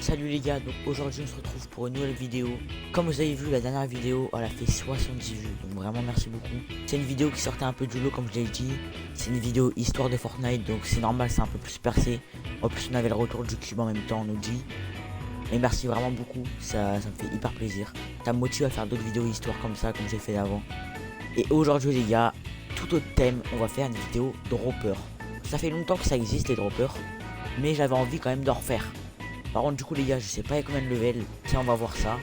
Salut les gars, donc aujourd'hui on se retrouve pour une nouvelle vidéo. Comme vous avez vu, la dernière vidéo elle a fait 70 vues, donc vraiment merci beaucoup. C'est une vidéo qui sortait un peu du lot comme je l'ai dit. C'est une vidéo histoire de Fortnite, donc c'est normal, c'est un peu plus percé. En plus on avait le retour du cube en même temps, on nous dit. Mais merci vraiment beaucoup, ça me fait hyper plaisir. Ça me motive à faire d'autres vidéos histoire comme ça, comme j'ai fait avant. Et aujourd'hui les gars, tout autre thème, on va faire une vidéo dropper. Ça fait longtemps que ça existe les droppers, mais j'avais envie quand même d'en refaire. Par contre du coup les gars, je sais pas à combien de level. Tiens, on va voir ça.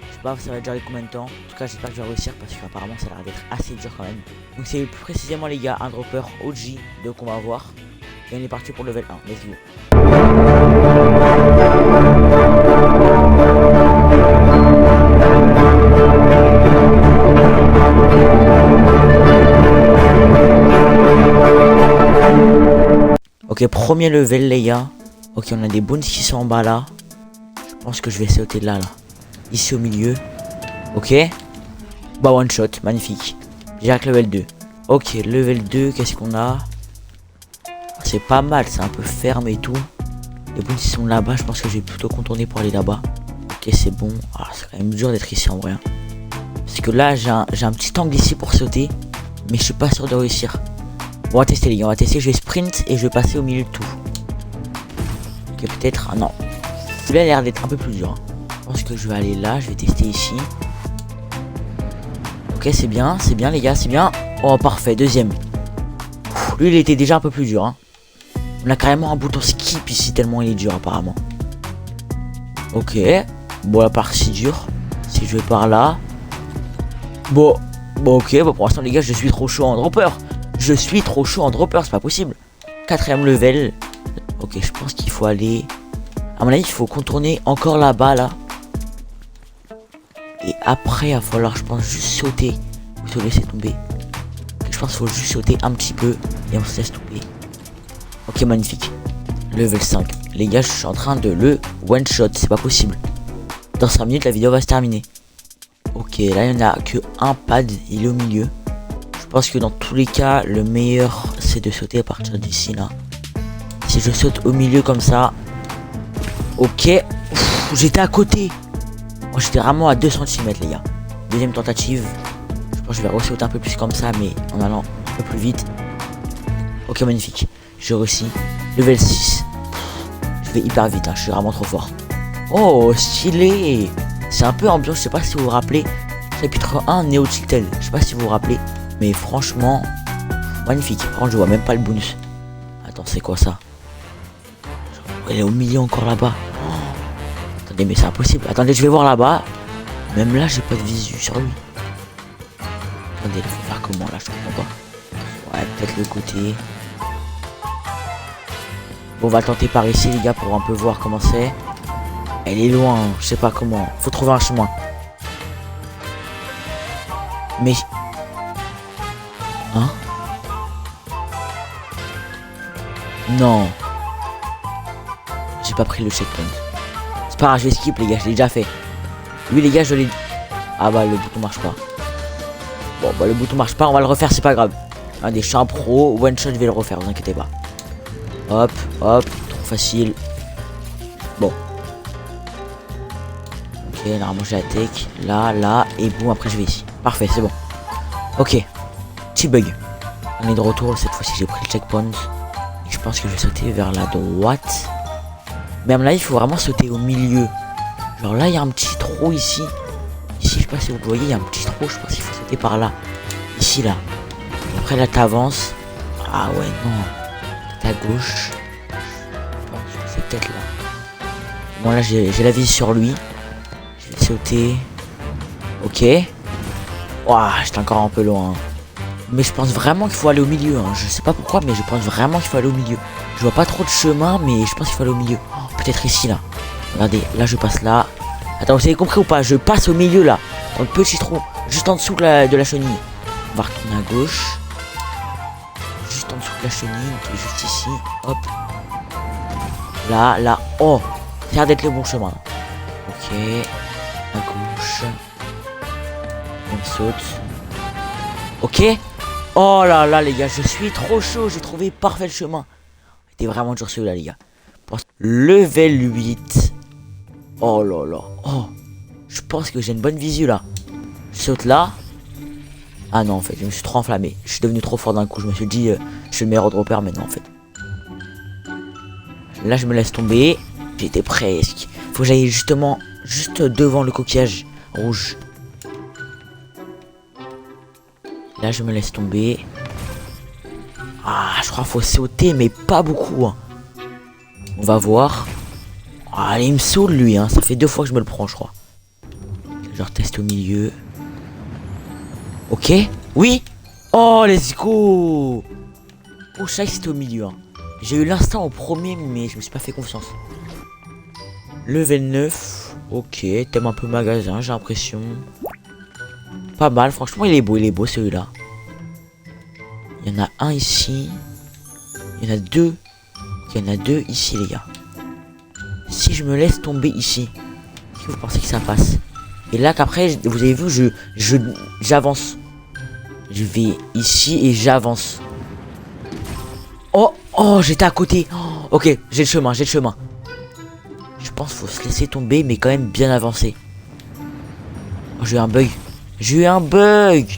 Je sais pas ça va durer combien de temps. En tout cas j'espère que je vais réussir parce qu'apparemment ça a l'air d'être assez dur quand même. Donc c'est plus précisément les gars un dropper OG donc on va voir. Et on est parti pour level 1, let's go. Ok, premier level les gars. Ok, on a des bounties qui sont en bas là. Je pense que je vais sauter de là. Ici au milieu. Ok. Bah one shot, magnifique. Direct level 2. Ok, level 2, qu'est-ce qu'on a? C'est pas mal, c'est un peu ferme et tout. Les bounties sont là-bas, je pense que je vais plutôt contourner pour aller là-bas. Ok, c'est bon. Ah, c'est quand même dur d'être ici en vrai. Parce que là, j'ai un petit angle ici pour sauter. Mais je suis pas sûr de réussir. Bon, on va tester les gars, on va tester. Je vais sprint et je vais passer au milieu de tout. Ok, peut-être. Ah non. Celui-là a l'air d'être un peu plus dur. Hein. Je pense que je vais aller là, je vais tester ici. Ok, c'est bien les gars, c'est bien. Oh, parfait, deuxième. Lui, il était déjà un peu plus dur. Hein. On a carrément un bouton skip ici, tellement il est dur apparemment. Ok. Bon, la partie dure. Si je vais par là. Bon, ok. Bon, pour l'instant, les gars, je suis trop chaud en dropper. Je suis trop chaud en dropper, c'est pas possible. 4ème level. Ok, je pense qu'il faut aller... À mon avis, il faut contourner encore là-bas, là. Et après, il va falloir, je pense, juste sauter. Ou se laisser tomber. Okay, je pense qu'il faut juste sauter un petit peu. Et on se laisse tomber. Ok, magnifique. Level 5. Les gars, je suis en train de le one-shot. C'est pas possible. Dans 5 minutes, la vidéo va se terminer. Ok, là, il n'y en a que un pad. Il est au milieu. Je pense que dans tous les cas, le meilleur, c'est de sauter à partir d'ici, là. Si je saute au milieu comme ça. Ok. J'étais à côté. Oh, j'étais vraiment à 2 cm les gars. Deuxième tentative. Je pense que je vais ressauter un peu plus comme ça. Mais en allant un peu plus vite. Ok, magnifique. J'ai réussi. Level 6. Je vais hyper vite. Hein. Je suis vraiment trop fort. Oh, stylé. C'est un peu ambiance. Je sais pas si vous vous rappelez. Chapitre 1 Neo Tilted. Je sais pas si vous vous rappelez. Mais franchement. Magnifique. Par contre, je vois même pas le bonus. Attends, c'est quoi ça? Elle est au milieu encore là-bas. Oh. Attendez, mais c'est impossible. Attendez, je vais voir là-bas. Même là, j'ai pas de visu sur lui. Attendez, il faut faire comment là? Je comprends pas. Ouais, peut-être le côté. Bon, on va tenter par ici, les gars, pour un peu voir comment c'est. Elle est loin, hein. Je sais pas comment. Faut trouver un chemin. Mais. Hein? Non. J'ai pas pris le checkpoint. C'est pas grave, je vais skip les gars, je l'ai déjà fait. Lui les gars, je l'ai... Ah bah le bouton marche pas. Bon bah le bouton marche pas, on va le refaire, c'est pas grave. Allez, je suis un pro, one shot, je vais le refaire, vous inquiétez pas. Hop, hop, trop facile. Bon. Ok, normalement j'ai la tech. Là, et boum, après je vais ici. Parfait, c'est bon. Ok. Petit bug. On est de retour, cette fois-ci j'ai pris le checkpoint. Et je pense que je vais sauter vers la droite. Mais à mon avis, il faut vraiment sauter au milieu. Genre là, il y a un petit trou ici. Ici, je sais pas si vous voyez, il y a un petit trou. Je pense qu'il faut sauter par là. Ici, là. Et après, là, t'avances. Ah ouais, non. T'es à gauche. Je pense que c'est peut-être là. Bon, là, j'ai la vise sur lui. Je vais sauter. Ok. Ouah, j'étais encore un peu loin. Mais je pense vraiment qu'il faut aller au milieu. Hein. Je sais pas pourquoi, mais je pense vraiment qu'il faut aller au milieu. Je vois pas trop de chemin, mais je pense qu'il faut aller au milieu. Oh, peut-être ici, là. Regardez, là, je passe là. Attends, vous avez compris ou pas? Je passe au milieu, là. Dans le petit trou. Juste en dessous de la chenille. On va retourner à gauche. Juste en dessous de la chenille. Qui est juste ici. Hop. Là. Oh, ça a l'air d'être le bon chemin. Ok. À gauche. On saute. Ok. Oh là là les gars, je suis trop chaud, j'ai trouvé parfait le chemin. C'était vraiment dur celui-là les gars. Level 8. Oh là là. Oh. Je pense que j'ai une bonne visu là. Je saute là. Ah non, en fait, je me suis trop enflammé. Je suis devenu trop fort d'un coup. Je me suis dit, je suis le meilleur dropper, mais non, en fait. Là, je me laisse tomber. J'étais presque. Faut que j'aille justement juste devant le coquillage rouge. Là, je me laisse tomber. Ah, je crois qu'il faut sauter, mais pas beaucoup. Hein. On va voir. Ah, il me saoule, lui. Hein. Ça fait 2 fois que je me le prends, je crois. Je reteste au milieu. Ok. Oui. Oh, let's go. Oh, je savais que c'était au milieu. Hein. J'ai eu l'instant au premier, mais je me suis pas fait confiance. Level 9. Ok, thème un peu magasin, j'ai l'impression. Pas mal, franchement, il est beau celui-là. Il y en a un ici. Il y en a 2. Il y en a 2 ici, les gars. Si je me laisse tomber ici, est-ce que vous pensez que ça passe? Et là qu'après, vous avez vu, j'avance. Je vais ici et j'avance. Oh, j'étais à côté. Oh, ok, j'ai le chemin. Je pense qu'il faut se laisser tomber, mais quand même bien avancer. Oh, j'ai eu un bug.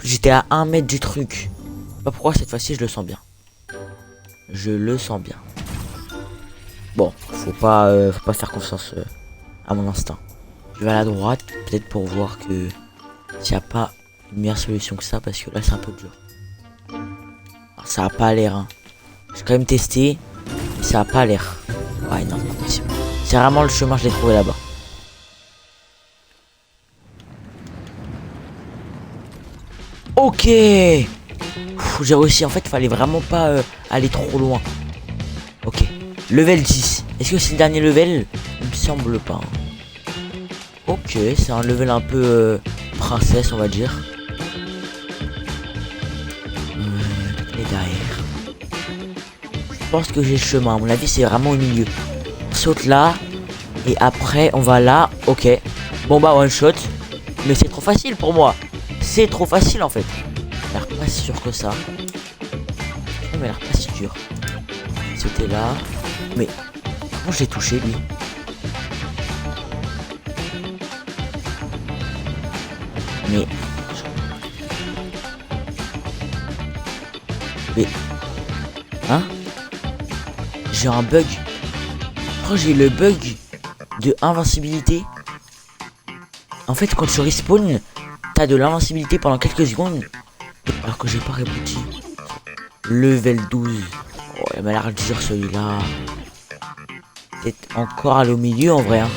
J'étais à 1 mètre du truc. Je sais pas pourquoi cette fois-ci je le sens bien. Bon, faut pas faire confiance à mon instinct. Je vais à la droite, peut-être pour voir que s'il n'y a pas une meilleure solution que ça, parce que là c'est un peu dur. Alors, ça a pas l'air. Hein. J'ai quand même testé, mais ça a pas l'air. Ouais, non, c'est pas possible. C'est vraiment le chemin, je l'ai trouvé là-bas. Ok. J'ai réussi, en fait, il fallait vraiment pas aller trop loin. Ok. Level 10. Est-ce que c'est le dernier level? Il me semble pas. Ok, c'est un level un peu princesse, on va dire. Et derrière. Je pense que j'ai le chemin. À mon avis, c'est vraiment au milieu. On saute là. Et après, on va là. Ok. Bon, bah, one shot. Mais c'est trop facile pour moi. C'est trop facile, en fait. Il a l'air pas si sûr que ça. Mais il a l'air pas si dur. Sauter là. Mais comment je l'ai touché, lui? Mais hein? J'ai un bug. Oh, j'ai le bug de invincibilité. En fait, quand tu respawn, t'as de l'invincibilité pendant quelques secondes. Alors que j'ai pas rebooti. Level 12. Oh, il m'a l'air dur celui-là. Peut-être encore aller au milieu en vrai. Hein.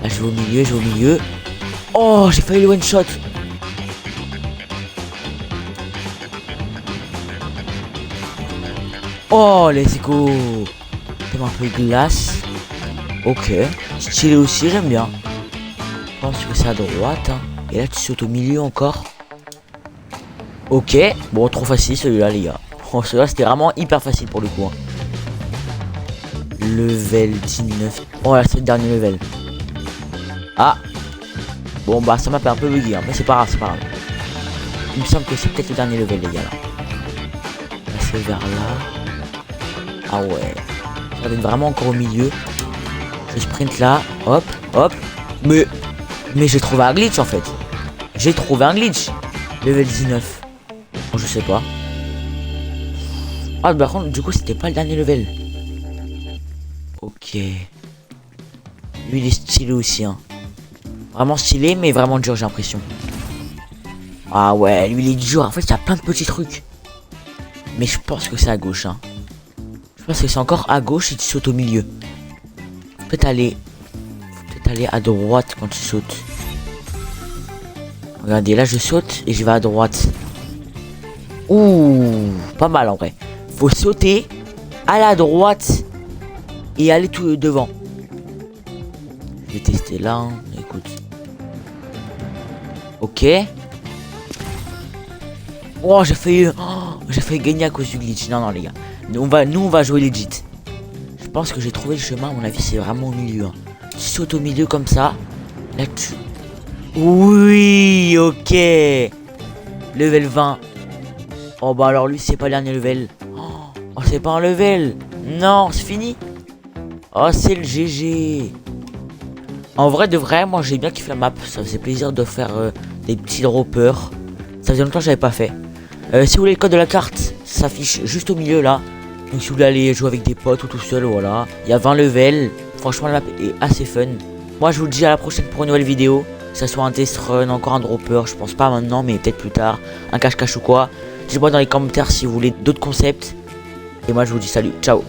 Là, je vais au milieu. Oh, j'ai failli le one shot. Oh, let's go. T'aimes un peu glace. Ok. Stylé aussi, j'aime bien. Je pense que c'est à droite. Hein. Et là, tu sautes au milieu encore. Ok. Bon, trop facile celui-là, les gars. Oh, celui-là, c'était vraiment hyper facile pour le coup. Hein. Level 19. Oh, là, c'est le dernier level. Ah. Bon, bah, ça m'a fait un peu buggy. Hein. Mais c'est pas grave, Il me semble que c'est peut-être le dernier level, les gars. Là, c'est vers là. Ah ouais. Ça va être vraiment encore au milieu. Je sprint là. Hop, hop. Mais j'ai trouvé un glitch en fait. J'ai trouvé un glitch. Level 19. Bon, je sais pas. Ah, par contre, du coup, c'était pas le dernier level. Ok. Lui, il est stylé aussi. Hein. Vraiment stylé, mais vraiment dur, j'ai l'impression. Ah ouais, lui, il est dur. En fait, il y a plein de petits trucs. Mais je pense que c'est à gauche. Hein. Je pense que c'est encore à gauche et tu sautes au milieu. Peut-être aller à droite quand tu sautes. Regardez, là je saute et je vais à droite. Ouh, pas mal en vrai. Faut sauter, aller à droite et aller tout devant. Je vais tester là, hein. Écoute. Ok. Oh, j'ai failli gagner à cause du glitch. Non, les gars. Nous, on va jouer legit. Je pense que j'ai trouvé le chemin. À mon avis, c'est vraiment au milieu. Hein. Tu sautes au milieu comme ça. Là, tu... Oui, ok. Level 20. Oh, bah alors lui, c'est pas le dernier level. Oh, c'est pas un level. Non, c'est fini. Oh, c'est le GG. En vrai de vrai, moi j'ai bien kiffé la map. Ça faisait plaisir de faire des petits droppers. Ça faisait longtemps que j'avais pas fait. Si vous voulez le code de la carte, ça s'affiche juste au milieu là. Donc si vous voulez aller jouer avec des potes ou tout seul, voilà. Il y a 20 levels. Franchement la map est assez fun. Moi je vous dis à la prochaine pour une nouvelle vidéo. Que ça soit un test run, encore un dropper, je pense pas maintenant mais peut-être plus tard. Un cache-cache ou quoi. Dites-moi dans les commentaires si vous voulez d'autres concepts. Et moi je vous dis salut, ciao.